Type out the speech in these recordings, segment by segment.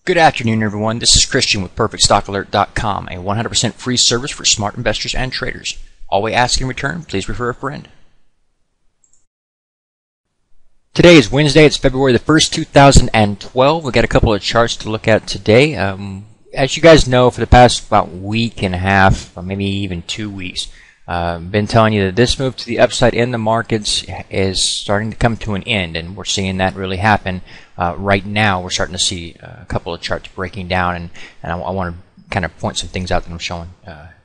Good afternoon, everyone. This is Christian with PerfectStockAlert.com, a 100% free service for smart investors and traders. All we ask in return, please refer a friend. Today is Wednesday. It's February the 1st, 2012. We've got a couple of charts to look at today. As you guys know, for the past about week and a half, or maybe even 2 weeks, been telling you that this move to the upside in the markets is starting to come to an end, and we're seeing that really happen right now. We're starting to see a couple of charts breaking down, and I want to kind of point some things out that I'm showing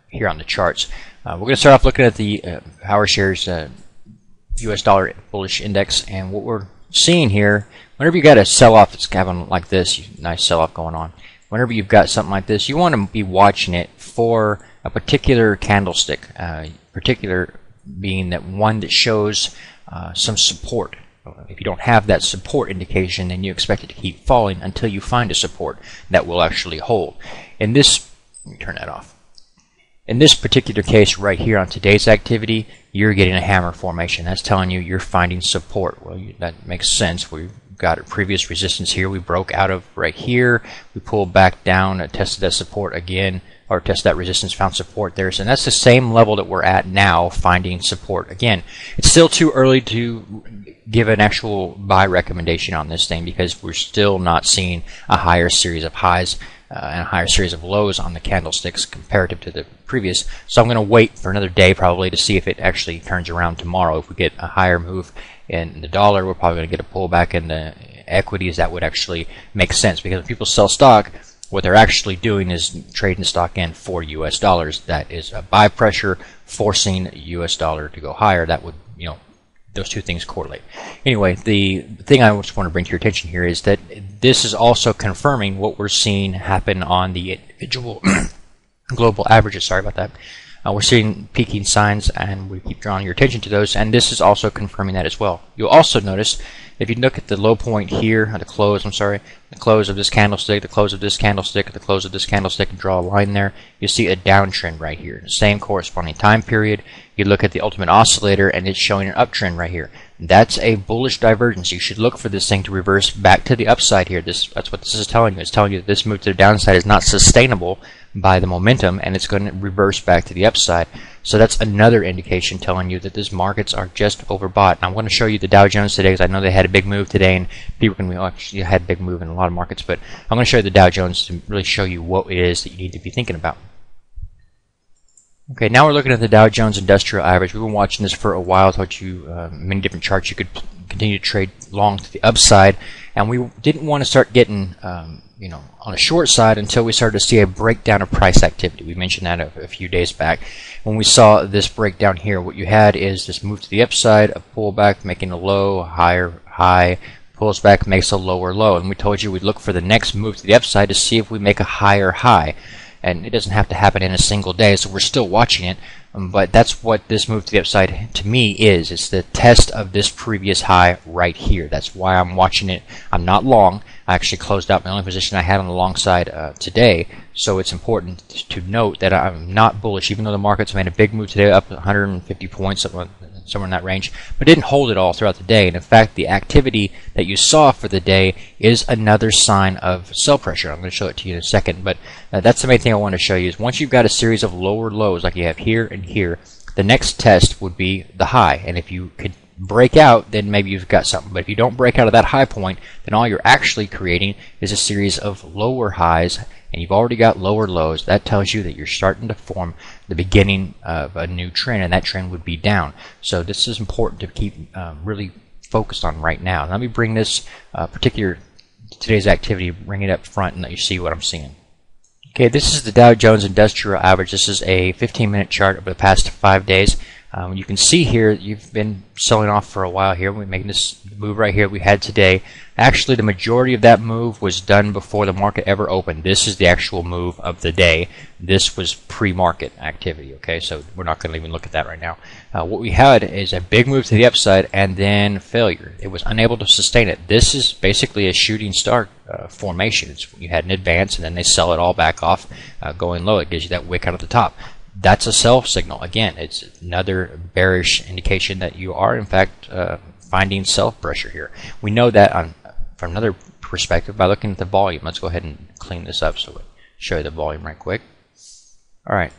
here on the charts. We're going to start off looking at the Howard Shares U.S. dollar bullish index, and what we're seeing here, whenever you got a sell-off that's having like this, nice sell-off going on, whenever you've got something like this, you want to be watching it for a particular candlestick, particular being that one that shows some support. If you don't have that support indication, then you expect it to keep falling until you find a support that will actually hold. In this, let me turn that off. In this particular case right here on today's activity, you're getting a hammer formation. That's telling you you're finding support. Well, that makes sense. We've got a previous resistance here. We broke out of right here. We pulled back down, tested that support again, or tested that resistance, found support there. So that's the same level that we're at now, finding support again. It's still too early to give an actual buy recommendation on this thing because we're still not seeing a higher series of highs and a higher series of lows on the candlesticks comparative to the previous. So I'm going to wait for another day probably to see if it actually turns around tomorrow. If we get a higher move in the dollar, we're probably going to get a pullback in the equities. That would actually make sense because when people sell stock, what they're actually doing is trading stock in for U.S. dollars. That is a buy pressure forcing U.S. dollar to go higher. That would, those two things correlate. Anyway, the thing I just want to bring to your attention here is that this is also confirming what we're seeing happen on the individual global averages. Sorry about that. We're seeing peaking signs, and we keep drawing your attention to those, and this is also confirming that as well. You'll also notice, if you look at the low point here, at the close, the close of this candlestick, the close of this candlestick, the close of this candlestick, and draw a line there, you see a downtrend right here. The same corresponding time period. You look at the ultimate oscillator, and it's showing an uptrend right here. That's a bullish divergence. You should look for this thing to reverse back to the upside here. That's what this is telling you. It's telling you that this move to the downside is not sustainable by the momentum, and it's going to reverse back to the upside. So that's another indication telling you that these markets are just overbought. And I'm going to show you the Dow Jones today because I know they had a big move today, and people can actually had a big move in a lot of markets. But I'm going to show you the Dow Jones to really show you what it is that you need to be thinking about. Okay, now we're looking at the Dow Jones Industrial Average. We've been watching this for a while. I taught you many different charts you could continue to trade long to the upside, and we didn't want to start getting on a short side until we started to see a breakdown of price activity. We mentioned that a few days back. When we saw this breakdown here, what you had is this move to the upside, a pullback, making a low, higher high, pulls back, makes a lower low. And we told you we'd look for the next move to the upside to see if we make a higher high. And it doesn't have to happen in a single day, so we're still watching it. But that's what this move to the upside to me is. It's the test of this previous high right here. That's why I'm watching it. I'm not long. I actually closed out my only position I had on the long side today. So it's important to note that I'm not bullish, even though the market's made a big move today, up 150 points, somewhere in that range, but didn't hold it all throughout the day. And in fact, the activity that you saw for the day is another sign of sell pressure. I'm going to show it to you in a second, but that's the main thing I want to show you is once you've got a series of lower lows like you have here and here, the next test would be the high. And if you could break out, then maybe you've got something. But if you don't break out of that high point, then all you're actually creating is a series of lower highs, and you've already got lower lows. That tells you that you're starting to form the beginning of a new trend, and that trend would be down. So this is important to keep really focused on right now. Let me bring this particular today's activity, bring it up front, and let you see what I'm seeing. Okay, this is the Dow Jones Industrial Average. This is a 15-minute chart over the past 5 days. You can see here you've been selling off for a while here. We're making this move right here we had today. Actually, the majority of that move was done before the market ever opened. This is the actual move of the day. This was pre-market activity, okay? So we're not going to even look at that right now. What we had is a big move to the upside and then failure. It was unable to sustain it. This is basically a shooting star formation. It's when you had an advance and then they sell it all back off going low. It gives you that wick out at the top. That's a sell signal. Again, it's another bearish indication that you are, in fact, finding sell pressure here. We know that from another perspective by looking at the volume. Let's go ahead and clean this up so we show you the volume right quick. Alright,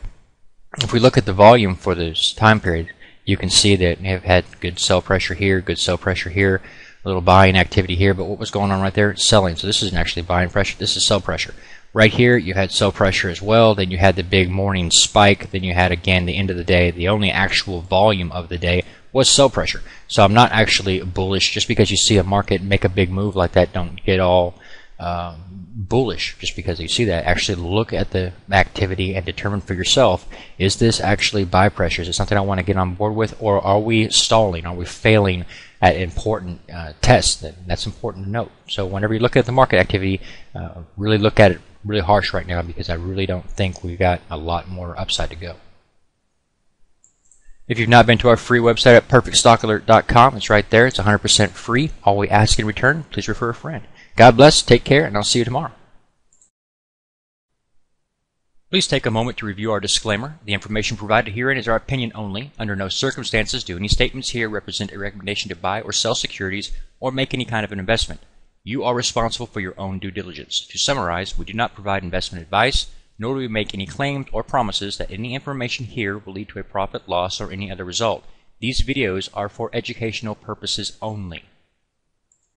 if we look at the volume for this time period, you can see that we have had good sell pressure here, good sell pressure here, a little buying activity here, but what was going on right there? Selling. So this isn't actually buying pressure, this is sell pressure. Right here you had sell pressure as well, then you had the big morning spike, then you had again the end of the day. The only actual volume of the day was sell pressure. So I'm not actually bullish. Just because you see a market make a big move like that, don't get all bullish just because you see that. Actually look at the activity and determine for yourself, is this actually buy pressure? Is it something I want to get on board with, or are we stalling? Are we failing at important tests? That's important to note. So whenever you look at the market activity, really look at it really harsh right now, because I really don't think we've got a lot more upside to go. If you've not been to our free website at perfectstockalert.com, it's right there. It's 100% free. All we ask in return, please refer a friend. God bless, take care, and I'll see you tomorrow. Please take a moment to review our disclaimer. The information provided herein is our opinion only. Under no circumstances do any statements here represent a recommendation to buy or sell securities or make any kind of an investment. You are responsible for your own due diligence. To summarize, we do not provide investment advice, nor do we make any claims or promises that any information here will lead to a profit, loss, or any other result. These videos are for educational purposes only.